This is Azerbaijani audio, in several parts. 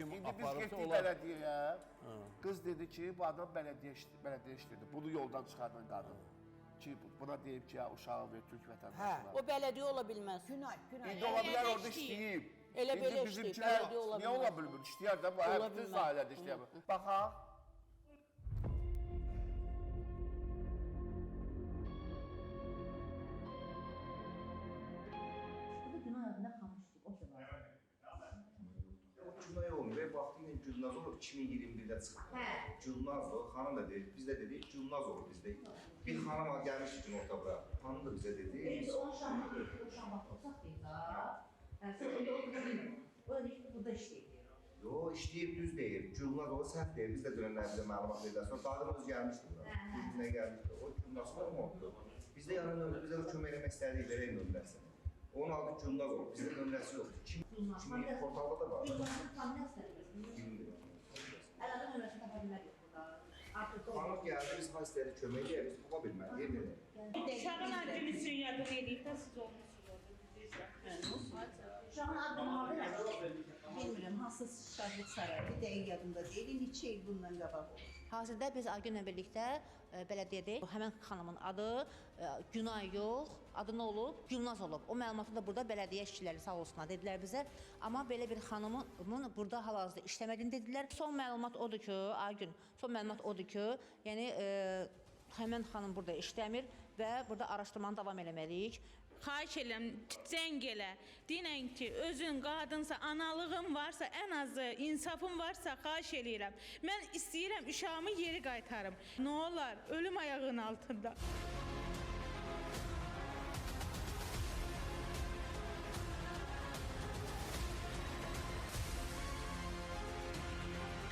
kim İndi biz aparırsa getdik onlar... belediyeye. Kız dedi ki bu adam belediye işledi. Bunu yoldan çıkardan qadın. Ki buna deyip ki ya uşağı ver Türk vətəndaşına. O belediye olabilir. Günay. İndi ola bilər orada işləyib. Elə belə İndi işləyib, bizimkilər belediye ola niyə ola bilmir? İşləyər də bu hər bütün sahələrdə işləyər. Baxaq. Günay adına xamışdık, o da var. Günay olmuyor ve vaxtıyla Gülnaz olub 2021-də çıxdı. Gülnaz o, xanım da dedi, biz də dedik, Gülnaz olub bizdə. Bir xanım gəlmişdi gün orta bura, xanım da bizə dedi. Biz onun şahmat deyil, o şahmat olsaq deyil ha. Sonra öyle o da bilmiyor. O da deyil, burada işleyir. Yo, işləyib düz deyir, Gülnaz o səhv deyir, biz də dönənlərimizə məlumat verirlər. Sonra qadın öz gəlmişdi bura, bizimlə gəlmişdi, o Gülnaz olmadı. Biz də yanın ömrü, bizə kömək eləmək istədik, verək nömrəsini. Onun adı Gülnaz olub, bizdə nömrəsi yoxdur. Kimi portalda da var. Gülnaz'ın familiyası da biliriz. Bilmiyorum. Əlada nömrəsi tapa bilmək yox burada. Xanım gəldi, biz ha istədik kömək eləyə, biz tapa bilmədik, dedik. Uşağın adını sünyatını eləyib də siz olmuşsunuz. Uşağın adını haber bilmirəm, hansı şahid saraydı, dəqiq yadımda deyil, neçə il bundan qabaq olur. Hazırda biz Aygünlə birlikdə bələdiyyədəyik. Həmin xanımın adı Günay yox, adı nə olub? Gülnaz olub. O məlumatı da burada bələdiyyə işçiləri sağ olsunlar dedilər bizə. Amma belə bir xanımın burada hal-hazırda işləmədiyini dedilər. Son məlumat odur ki, Aygün, son məlumat odur ki, yəni həmin xanım burada işləmir və burada araşdırmanı davam eləməliyik. Xahiş edirəm, zəng elə. Deyən ki, özün qadınsa, analığın varsa, ən azı insafın varsa, xahiş edirəm. Mən istəyirəm uşağımı yeri qaytarım. Nə olar, ölüm ayağının altında.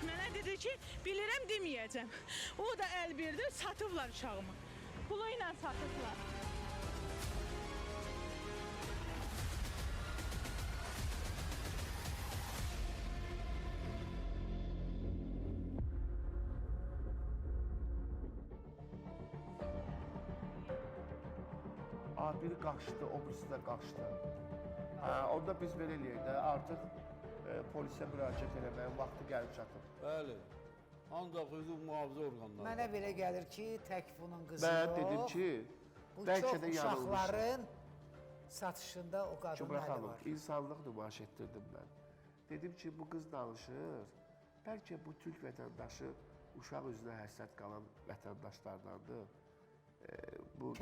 Mənə dedi ki, bilirəm deməyəcəm. O da əl verdi, satıblar uşağımı. Pulu ilə satıblar. Biri qaçdı, o birisi də qaçdı. Onda biz belə eləyək də, artıq polisə müraciət eləməyin vaxtı gəlib çatıb. Bəli. Ancaq hüquq mühafizə orqanları. Mənə belə gəlir ki, tək bunun qızı Mən yox. dedim ki, Bu bəlkə çox də yanılmışım. uşaqların satışında o qadının Cümlə əli xanım, var. insanlıq nümayiş etdirdim mən. Dedim ki, bu qız danışır, bəlkə bu türk vətəndaşı uşaq üzrə həsrət qalan vətəndaşlardandır.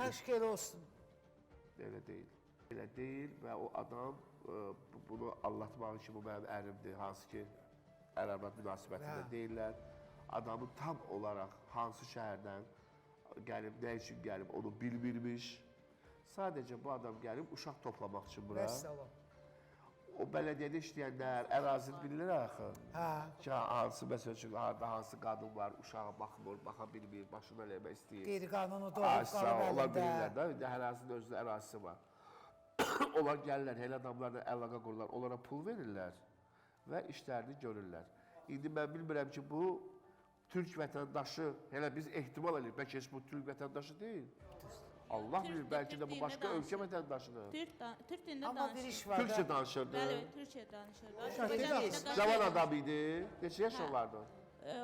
Kəşk elə olsun. Elə deyil. Elə deyil və o adam bunu anlatmaq ki, bu mənim ərimdir, hansı ki, ər-arvad münasibətində deyirlər. Adamın tam olaraq hansı şəhərdən gəlib, nə üçün gəlib, onu bilmirmiş. Sadəcə bu adam gəlib uşaq toplamaq üçün bura. Vəssalam. O bələdiyyədə işləyənlər ərazini bilirlər axı. Hə. Ki, hansı, məsəl üçün, harada hansı qadın var, uşağa baxmır, baxa bilmir, başını eləmək istəyir. Qeyri-qanunu doğub qalıb Onlar əlində. bilirlər də, indi hər ərazinin özünün ərazisi var. Onlar gəlirlər, elə adamlarla əlaqə qururlar, onlara pul verirlər və işlərini görürlər. İndi mən bilmirəm ki, bu türk vətəndaşı, elə biz ehtimal edirik, bəlkə heç bu türk vətəndaşı deyil. Allah bilir, bəlkə də bu başqa ölkə vətəndaşıdır. Türk dilində Amma bir danışır. iş var Türkçə da. danışırdı. Bəli, Türkçə danışırdı. Cavan adam idi. Neçə yaş olardı?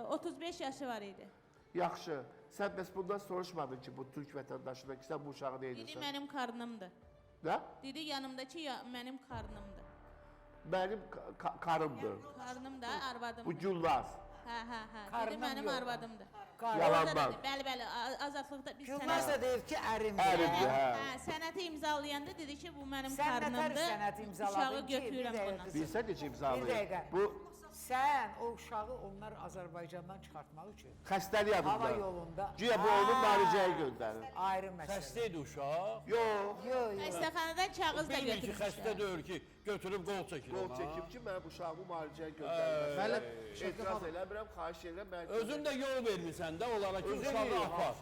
35 yaşı var idi. Yaxşı. Sən bəs bundan soruşmadın ki, bu türk vətəndaşına ki, sən bu uşağı Dedi, neydirsən? mənim karnımdır. Nə? Dedi, yanımdakı mənim karnımdır. Mənim karımdır. Karnım da arvadımdır. Bu Gülnaz. Hə. Dedi, Karnım mənim yox. arvadımdır. Yalandan. Bəli, azadlıqda biz Gülnaz da deyir ki, ərimdir. Ərimdir, hə. Sənəti imzalayanda dedi ki, bu mənim Sən nətər karnımdır. sənəti imzaladın Uşağı ki, götürürəm bir dəqiqə bundan. qızım. Bilsən necə Bir imzalayır? dəqiqə. Bu Sən o uşağı onlar Azərbaycandan çıxartmaq üçün xəstəlik adında. hava yolunda. Güya bu onu müalicəyə göndərir. Ayrı məsələ. Xəstə idi uşaq. Yox. Yox. Xəstəxanadan kağız da Bilmir ki, xəstə götürmüşlər. deyil ki, götürüb qol çəkir. Qol çəkib ki, mən bu uşağımı müalicəyə göndərirəm. Bəli. Etiraz eləmirəm, xahiş edirəm. Özün də yol vermirsən də onlara ki, uşağı apar.